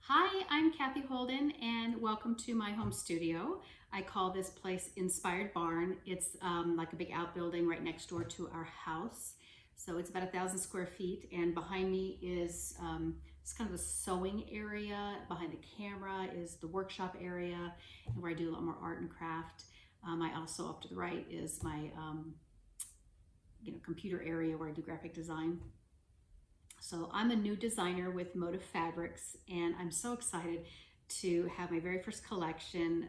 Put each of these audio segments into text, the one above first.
Hi, I'm Cathe Holden and welcome to my home studio. I call this place Inspired Barn. It's like a big outbuilding right next door to our house. So it's about 1,000 square feet, and behind me is it's kind of a sewing area. Behind the camera is the workshop area and where I do a lot more art and craft. I also, up to the right, is my computer area where I do graphic design. So I'm a new designer with Moda Fabrics, and I'm so excited to have my very first collection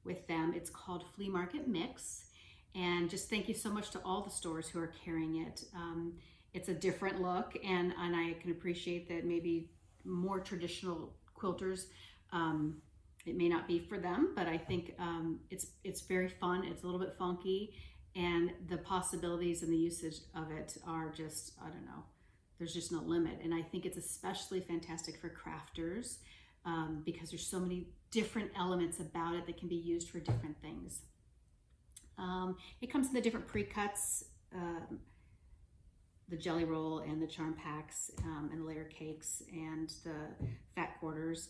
with them. It's called Flea Market Mix, and just thank you so much to all the stores who are carrying it. It's a different look, and I can appreciate that maybe more traditional quilters, it may not be for them, but I think it's very fun. It's a little bit funky, and the possibilities and the usage of it are just, I don't know, there's just no limit. And I think it's especially fantastic for crafters because there's so many different elements about it that can be used for different things. It comes in the different pre-cuts, the jelly roll and the charm packs and the layer cakes and the fat quarters.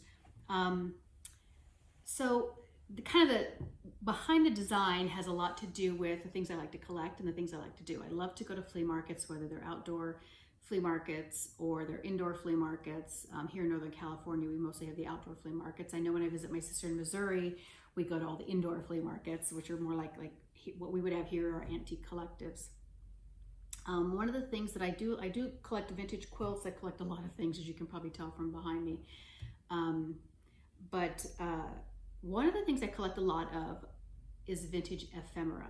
So the behind the design has a lot to do with the things I like to collect and the things I like to do. I love to go to flea markets, whether they're outdoor flea markets or they're indoor flea markets. Here in Northern California, we mostly have the outdoor flea markets. I know when I visit my sister in Missouri, we go to all the indoor flea markets, which are more like what we would have here are antique collectives. One of the things that I do collect vintage quilts. I collect a lot of things, as you can probably tell from behind me. But one of the things I collect a lot of is vintage ephemera.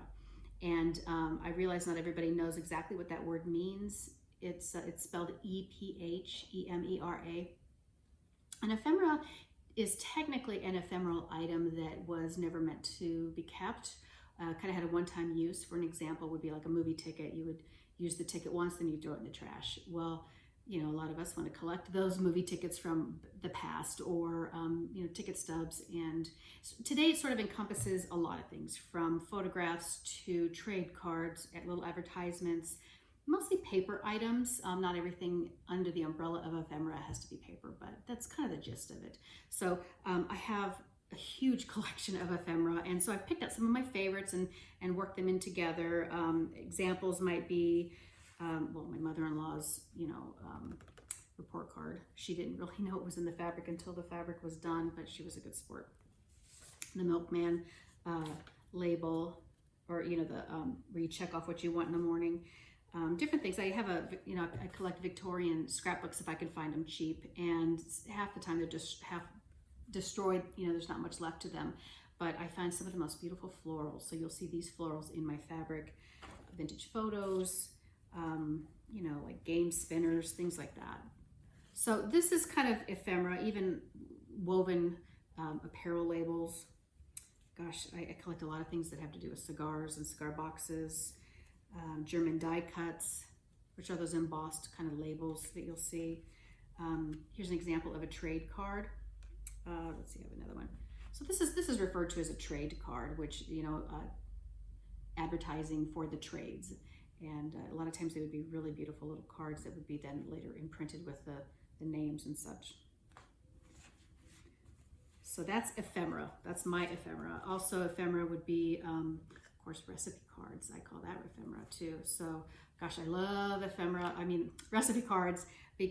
And I realize not everybody knows exactly what that word means. It's spelled E-P-H-E-M-E-R-A. An ephemera is technically an ephemeral item that was never meant to be kept. Kind of had a one-time use. For an example would be like a movie ticket. You would use the ticket once, then you throw it in the trash. Well, a lot of us want to collect those movie tickets from the past, or ticket stubs. And today it sort of encompasses a lot of things, from photographs to trade cards, little advertisements, mostly paper items. Not everything under the umbrella of ephemera has to be paper, but that's kind of the gist of it. So I have a huge collection of ephemera, and so I've picked out some of my favorites and worked them in together. Examples might be, well, my mother-in-law's, report card. She didn't really know it was in the fabric until the fabric was done, but she was a good sport. The milkman label, or where you check off what you want in the morning. Different things. I have I collect Victorian scrapbooks if I can find them cheap, and half the time they're just half destroyed. There's not much left to them, but I find some of the most beautiful florals. So you'll see these florals in my fabric, vintage photos, like game spinners, things like that. So this is kind of ephemera, even woven apparel labels. Gosh, I collect a lot of things that have to do with cigars and cigar boxes. German die cuts, which are those embossed kind of labels that you'll see. Here's an example of a trade card. Let's see, I have another one. So this is referred to as a trade card, which advertising for the trades. And a lot of times they would be really beautiful little cards that would be then later imprinted with the names and such. So that's ephemera. That's my ephemera. Also, ephemera would be, of course, recipe cards. I call that ephemera too. So, gosh, I love ephemera. I mean, recipe cards,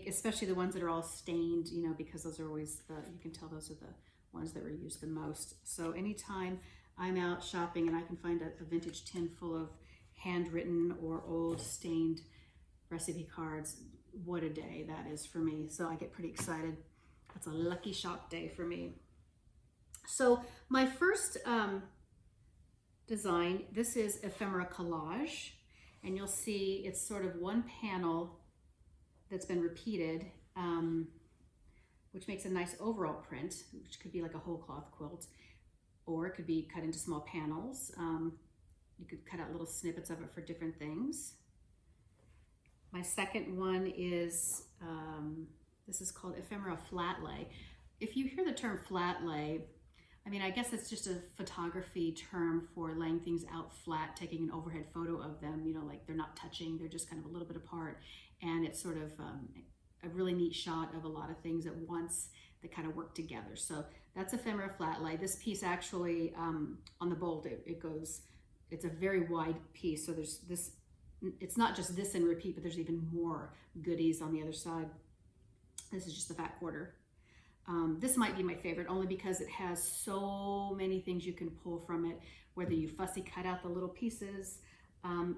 especially the ones that are all stained, because those are always you can tell those are the ones that were used the most. So anytime I'm out shopping and I can find a vintage tin full of handwritten or old stained recipe cards, what a day that is for me. So I get pretty excited. That's a lucky shop day for me. So my first design, this is ephemera collage, and you'll see it's sort of one panel that's been repeated, which makes a nice overall print, which could be like a whole cloth quilt, or it could be cut into small panels. You could cut out little snippets of it for different things. My second one is, this is called ephemera flat lay. If you hear the term flat lay, I mean, I guess it's just a photography term for laying things out flat, taking an overhead photo of them, like they're not touching, they're just kind of a little bit apart. And it's sort of a really neat shot of a lot of things at once that kind of work together. So that's ephemera flat lay. This piece actually, on the bolt, it goes, it's a very wide piece. So there's this, it's not just this and repeat, but there's even more goodies on the other side. This is just the fat quarter. This might be my favorite only because it has so many things you can pull from it, whether you fussy cut out the little pieces,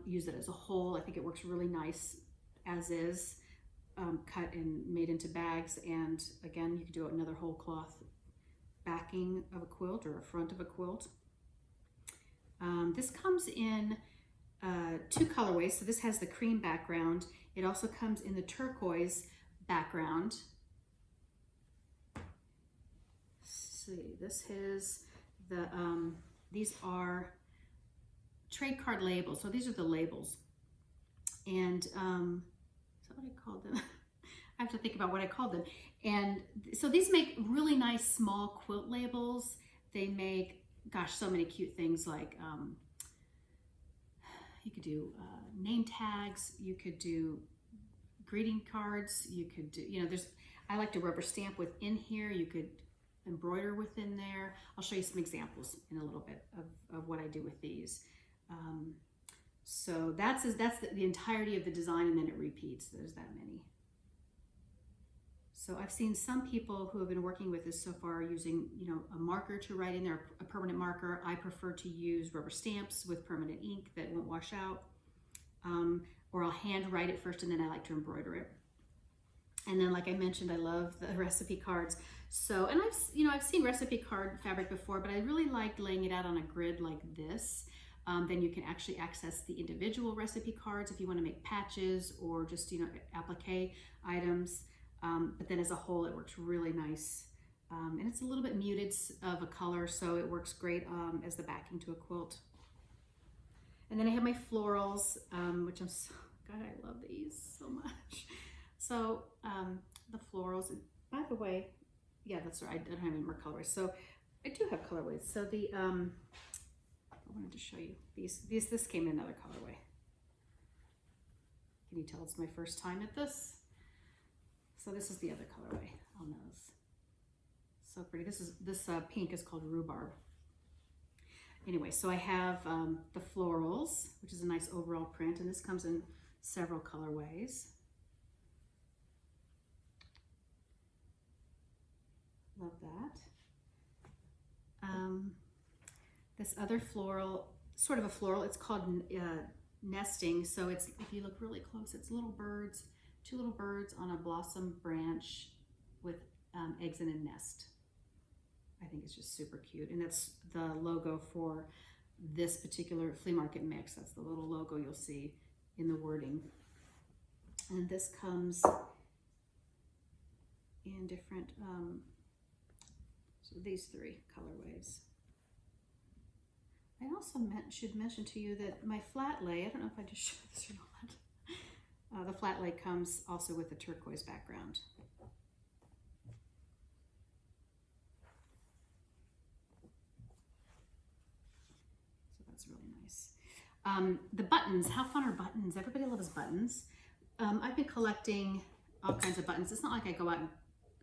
use it as a whole. I think it works really nice as is, cut and made into bags. And again, you could do another whole cloth backing of a quilt or a front of a quilt. This comes in 2 colorways. So this has the cream background. It also comes in the turquoise background. Let's see, this is the, these are trade card labels. So these are the labels. And is that what I called them? I have to think about what I called them. And so these make really nice small quilt labels. They make, gosh, so many cute things like, you could do name tags, you could do greeting cards, you could do, you know, there's, I like to rubber stamp within here, you could embroider within there. I'll show you some examples in a little bit of what I do with these. So that's the entirety of the design, and then it repeats. There's that many. So I've seen some people who have been working with this so far using, you know, a marker to write in there, a permanent marker. I prefer to use rubber stamps with permanent ink that won't wash out. Or I'll hand write it first and then I like to embroider it. And then, like I mentioned, I love the recipe cards. So, and I've seen recipe card fabric before, but I really liked laying it out on a grid like this. Then you can actually access the individual recipe cards if you want to make patches or just, you know, applique items. But then as a whole, it works really nice. And it's a little bit muted of a color, so it works great as the backing to a quilt. And then I have my florals, which I'm so, God, I love these so much. So the florals, by the way, yeah, that's right, I don't have any more colorways. So I do have colorways. So the, I wanted to show you this came in another colorway. Can you tell it's my first time at this? So this is the other colorway on those. So pretty. This pink is called rhubarb. Anyway, so I have the florals, which is a nice overall print, and this comes in several colorways. Love that. This other floral, sort of a floral, it's called nesting. So it's, if you look really close, it's little birds, 2 little birds on a blossom branch with eggs in a nest. I think it's just super cute. And that's the logo for this particular flea market mix. That's the little logo you'll see in the wording. And this comes in different, so these 3 colorways. I also should mention to you that my flat lay, I don't know if I just showed this or not. The flat lay comes also with a turquoise background. So that's really nice. The buttons, how fun are buttons? Everybody loves buttons. I've been collecting all kinds of buttons. It's not like I go out and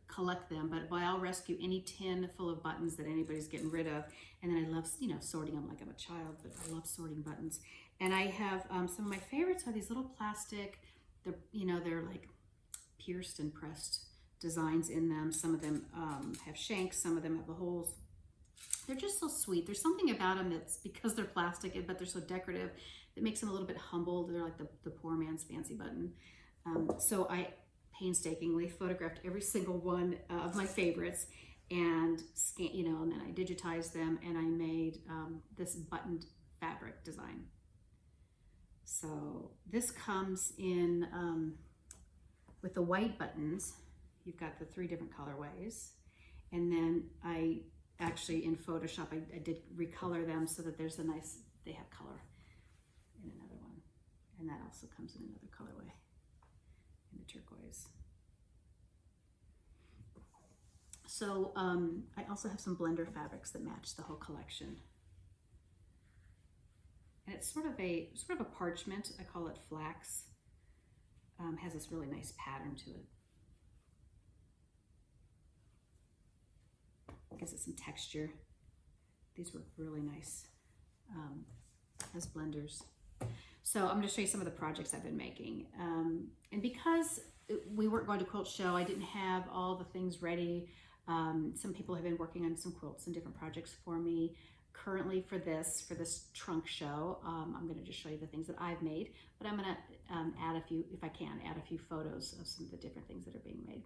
collect them, but I'll rescue any tin full of buttons that anybody's getting rid of. And then I love, you know, sorting them like I'm a child, but I love sorting buttons. And I have some of my favorites are these little plastic, they're like pierced and pressed designs in them. Some of them have shanks, some of them have the holes. They're just so sweet. There's something about them that's, because they're plastic, but they're so decorative, that makes them a little bit humbled. They're like the poor man's fancy button. So I painstakingly photographed every single one of my favorites and and then I digitized them and I made this buttoned fabric design. So this comes in with the white buttons. You've got the 3 different colorways, and then I actually in Photoshop I did recolor them so that there's they have color in another one, and that also comes in another colorway in the turquoise. So I also have some blender fabrics that match the whole collection. And it's sort of a parchment. I call it flax. Has this really nice pattern to it. gives it some texture. These work really nice as blenders. So I'm going to show you some of the projects I've been making. And because we weren't going to quilt show, I didn't have all the things ready. Some people have been working on some quilts and different projects for me. Currently for this trunk show, I'm going to just show you the things that I've made, but I'm going to add a few, if I can, add a few photos of some of the different things that are being made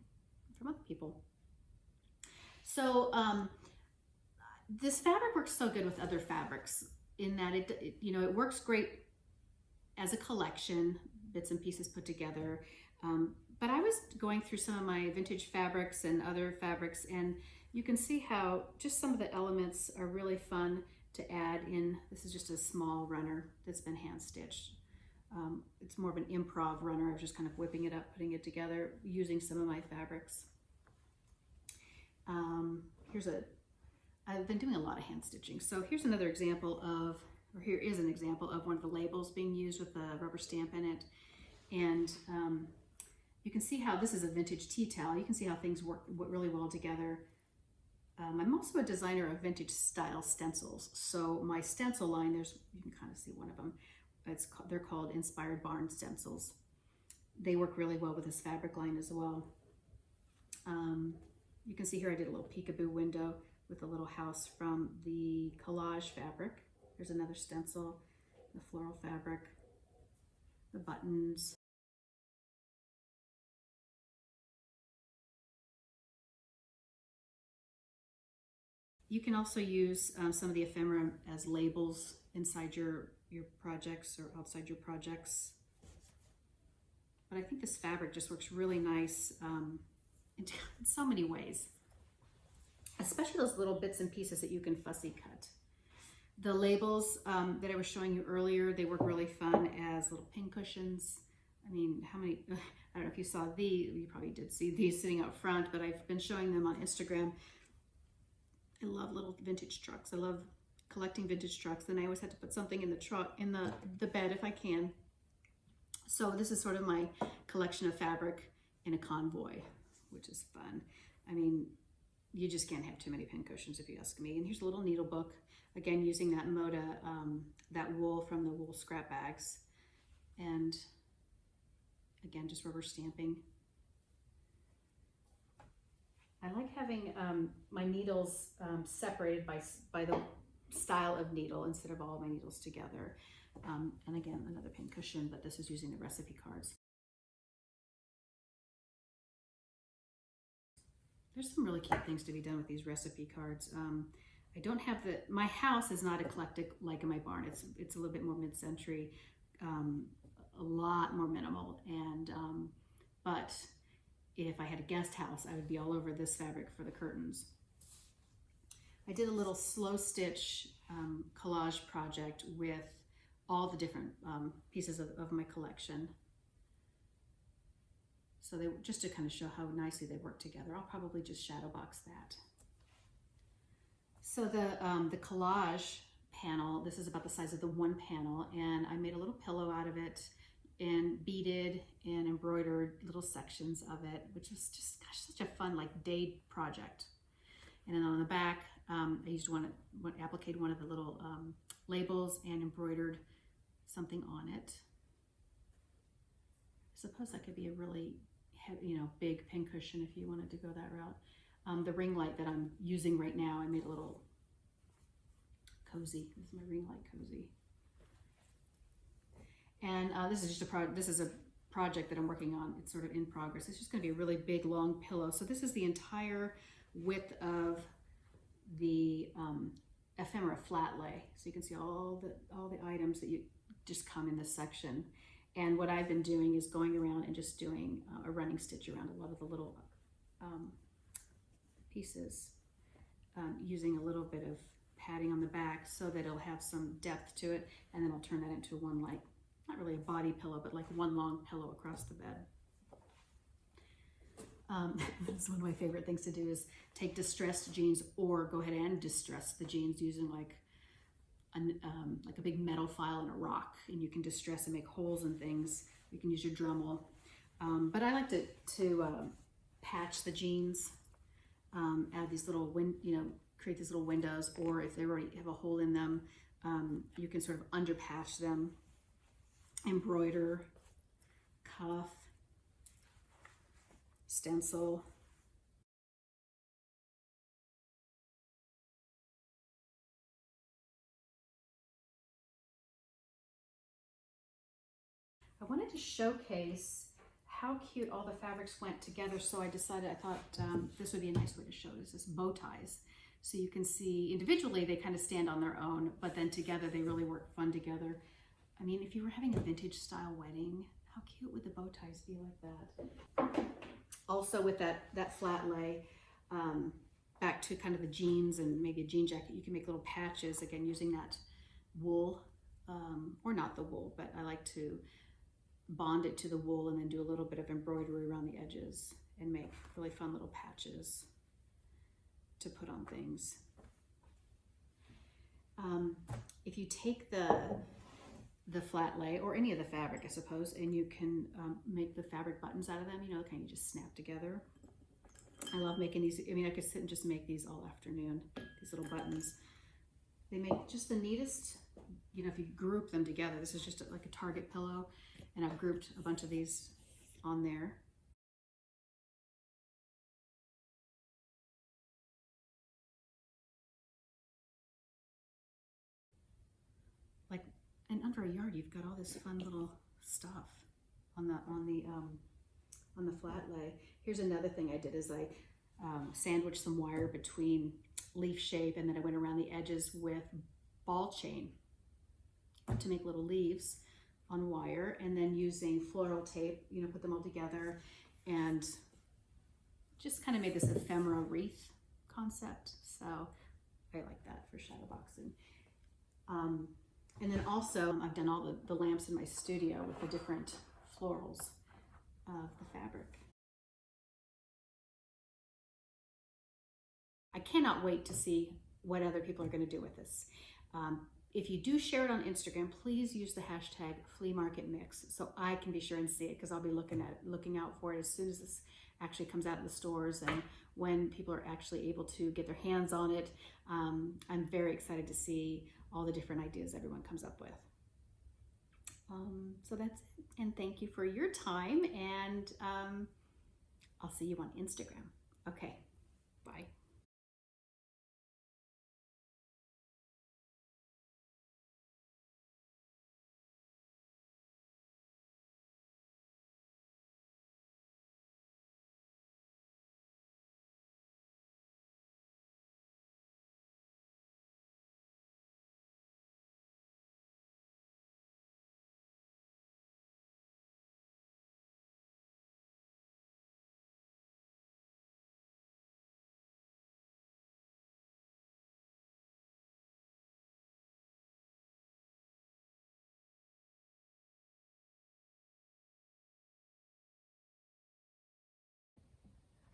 from other people. So this fabric works so good with other fabrics in that it works great as a collection, bits and pieces put together. But I was going through some of my vintage fabrics and other fabrics, and you can see how just some of the elements are really fun to add in. This is just a small runner that's been hand stitched. It's more of an improv runner. I was just kind of whipping it up, putting it together, using some of my fabrics. I've been doing a lot of hand stitching. So here's another example of, or here is an example of one of the labels being used with a rubber stamp in it. And you can see how this is a vintage tea towel. You can see how things work really well together. I'm also a designer of vintage style stencils. So my stencil line, you can kind of see one of them. They're called Inspired Barn stencils. They work really well with this fabric line as well. You can see here I did a little peekaboo window with a little house from the collage fabric. There's another stencil, the floral fabric, the buttons. You can also use some of the ephemera as labels inside your projects or outside your projects. But I think this fabric just works really nice in so many ways, especially those little bits and pieces that you can fussy cut. The labels that I was showing you earlier, they work really fun as little pin cushions. I mean, how many, I don't know if you saw these, you probably did see these sitting out front, but I've been showing them on Instagram. I love little vintage trucks. I love collecting vintage trucks. Then I always have to put something in the truck, in the bed if I can. So this is sort of my collection of fabric in a convoy, which is fun. I mean, you just can't have too many pin cushions if you ask me. And here's a little needle book, again, using that Moda, that wool from the wool scrap bags. And again, just rubber stamping. I like having my needles separated by the style of needle instead of all my needles together. And again, another pin cushion, but this is using the recipe cards. There's some really cute things to be done with these recipe cards. I don't have my house is not eclectic like in my barn. It's a little bit more mid-century, a lot more minimal. And but if I had a guest house, I would be all over this fabric for the curtains. I did a little slow stitch collage project with all the different pieces of my collection. So just to kind of show how nicely they work together. I'll probably just shadow box that. So the collage panel, this is about the size of the one panel, and I made a little pillow out of it and beaded and embroidered little sections of it, which was just, gosh, such a fun like day project. And then on the back, I used appliqued one of the little labels and embroidered something on it. I suppose that could be a really heavy, big pin cushion if you wanted to go that route. The ring light that I'm using right now, I made a little cozy. This is my ring light cozy. And this is just a project that I'm working on. It's sort of in progress. It's just going to be a really big, long pillow. So this is the entire width of the ephemera flat lay. So you can see all the items that you just come in this section. And what I've been doing is going around and just doing a running stitch around a lot of the little pieces, using a little bit of padding on the back so that it'll have some depth to it, and then I'll turn that into one, like, not really a body pillow, but like one long pillow across the bed. That's one of my favorite things to do is take distressed jeans or go ahead and distress the jeans using like a big metal file and a rock, and you can distress and make holes and things. You can use your Dremel. But I like to patch the jeans add these little create these little windows, or if they already have a hole in them, you can sort of underpatch them, embroider, cuff, stencil. I wanted to showcase how cute all the fabrics went together, so I thought this would be a nice way to show this, bow ties. So you can see individually they kind of stand on their own, but then together they really work fun together. I mean, if you were having a vintage style wedding, how cute would the bow ties be like that? Also with that flat lay, back to kind of the jeans and maybe a jean jacket, you can make little patches, again, using that wool, or not the wool, but I like to bond it to the wool and then do a little bit of embroidery around the edges and make really fun little patches to put on things. If you take the flat lay or any of the fabric, I suppose, and you can make the fabric buttons out of them, kind of just snap together. I love making these. I mean, I could sit and just make these all afternoon, these little buttons. They make just the neatest, if you group them together. This is just like a Target pillow, and I've grouped a bunch of these on there. And under a yard, you've got all this fun little stuff on the flat lay. Here's another thing I did is I sandwiched some wire between leaf shape, and then I went around the edges with ball chain to make little leaves on wire, and then using floral tape, put them all together and just kind of made this ephemera wreath concept. So I like that for shadow boxing. And then also, I've done all the lamps in my studio with the different florals of the fabric. I cannot wait to see what other people are going to do with this. If you do share it on Instagram, please use the hashtag Flea Market Mix so I can be sure and see it, because I'll be looking out for it as soon as this actually comes out of the stores and when people are actually able to get their hands on it. I'm very excited to see all the different ideas everyone comes up with. So that's it, and thank you for your time, and I'll see you on Instagram. Okay, bye.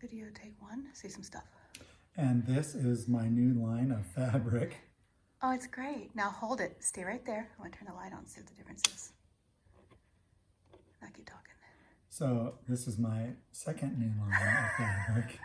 Video take one, see some stuff. And this is my new line of fabric. Oh, it's great. Now hold it. Stay right there. I want to turn the light on, see what the difference is. Now keep talking. So this is my second new line of fabric.